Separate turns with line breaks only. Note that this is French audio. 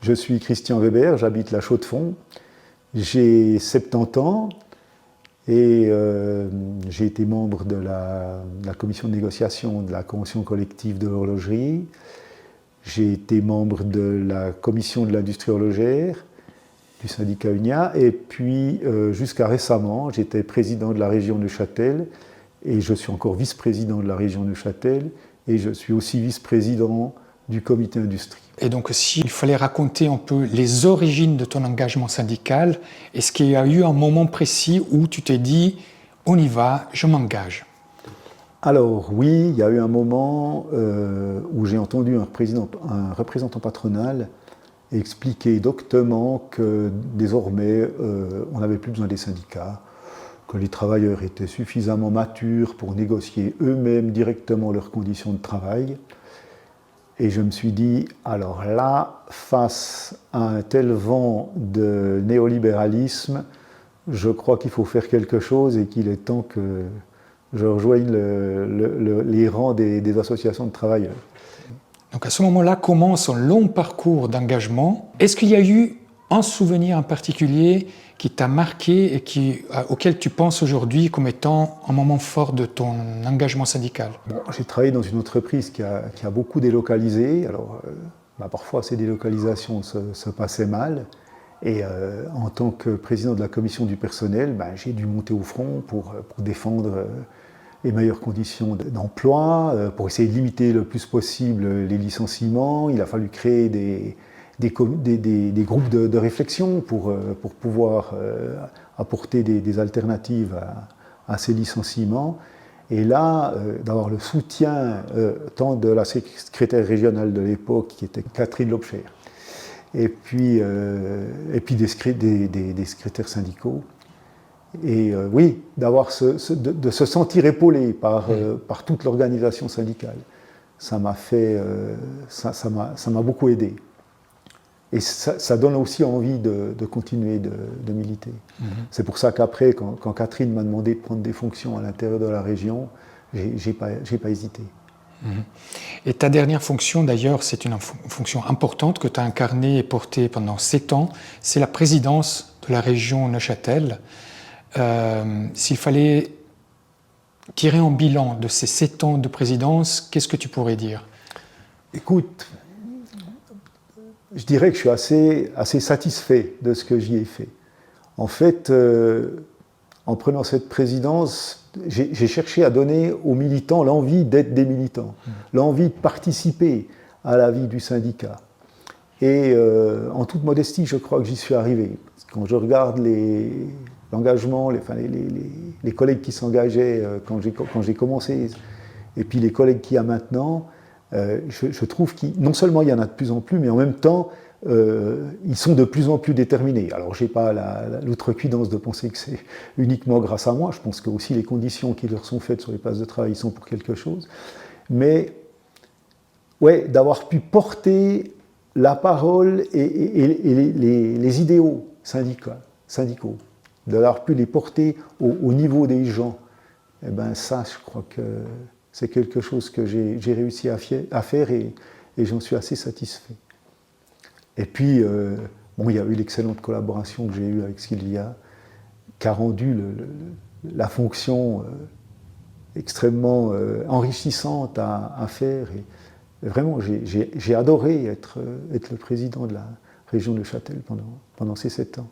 Je suis Christian Weber, j'habite la Chaux-de-Fonds. J'ai 70 ans et j'ai été membre de la commission de négociation de la convention collective de l'horlogerie. J'ai été membre de la commission de l'industrie horlogère, du syndicat UNIA, et puis jusqu'à récemment, j'étais président de la région Neuchâtel, et je suis encore vice-président de la région Neuchâtel, et je suis aussi vice-président du comité industrie.
Et donc, s'il fallait raconter un peu les origines de ton engagement syndical, est-ce qu'il y a eu un moment précis où tu t'es dit « on y va, je m'engage » ?
Alors oui, il y a eu un moment où j'ai entendu un représentant patronal expliquer doctement que désormais on n'avait plus besoin des syndicats, que les travailleurs étaient suffisamment matures pour négocier eux-mêmes directement leurs conditions de travail. Et je me suis dit, alors là, face à un tel vent de néolibéralisme, je crois qu'il faut faire quelque chose et qu'il est temps que je rejoigne les rangs des associations de travailleurs.
Donc à ce moment-là commence un long parcours d'engagement. Est-ce qu'il y a eu un souvenir en particulier qui t'a marqué et auquel tu penses aujourd'hui comme étant un moment fort de ton engagement syndical ?
Bon, j'ai travaillé dans une entreprise qui a beaucoup délocalisé. Alors, parfois, ces délocalisations se passaient mal. Et en tant que président de la commission du personnel, j'ai dû monter au front pour défendre les meilleures conditions d'emploi, pour essayer de limiter le plus possible les licenciements. Il a fallu créer des groupes de réflexion pour pouvoir apporter des alternatives à ces licenciements. Et là, d'avoir le soutien tant de la secrétaire régionale de l'époque, qui était Catherine Lobcher, et puis des secrétaires syndicaux. Et oui, de se sentir épaulé par toute l'organisation syndicale, ça m'a beaucoup aidé. Et ça donne aussi envie de continuer de militer. C'est pour ça qu'après, quand Catherine m'a demandé de prendre des fonctions à l'intérieur de la région, j'ai pas hésité.
Et ta dernière fonction, d'ailleurs, c'est une fonction importante que tu as incarnée et portée pendant 7 ans, c'est la présidence de la région Neuchâtel. S'il fallait tirer un bilan de ces 7 ans de présidence, qu'est-ce que tu pourrais dire ?
Écoute, je dirais que je suis assez satisfait de ce que j'y ai fait. En fait, en prenant cette présidence, j'ai cherché à donner aux militants l'envie d'être des militants, l'envie de participer à la vie du syndicat. Et en toute modestie, je crois que j'y suis arrivé. Quand je regarde l'engagement, les collègues qui s'engageaient quand j'ai commencé, et puis les collègues qu'il y a maintenant, je trouve que non seulement il y en a de plus en plus, mais en même temps, ils sont de plus en plus déterminés. Alors, je n'ai pas l'outrecuidance de penser que c'est uniquement grâce à moi. Je pense que aussi les conditions qui leur sont faites sur les places de travail sont pour quelque chose. Mais, ouais, d'avoir pu porter la parole et les idéaux syndicaux, d'avoir pu les porter au niveau des gens, eh ben ça, je crois que c'est quelque chose que j'ai réussi à faire et j'en suis assez satisfait. Et puis, il y a eu l'excellente collaboration que j'ai eue avec Sylvia, qui a rendu la fonction extrêmement enrichissante à faire. Et vraiment, j'ai adoré être le président de la région Neuchâtel pendant ces 7 ans.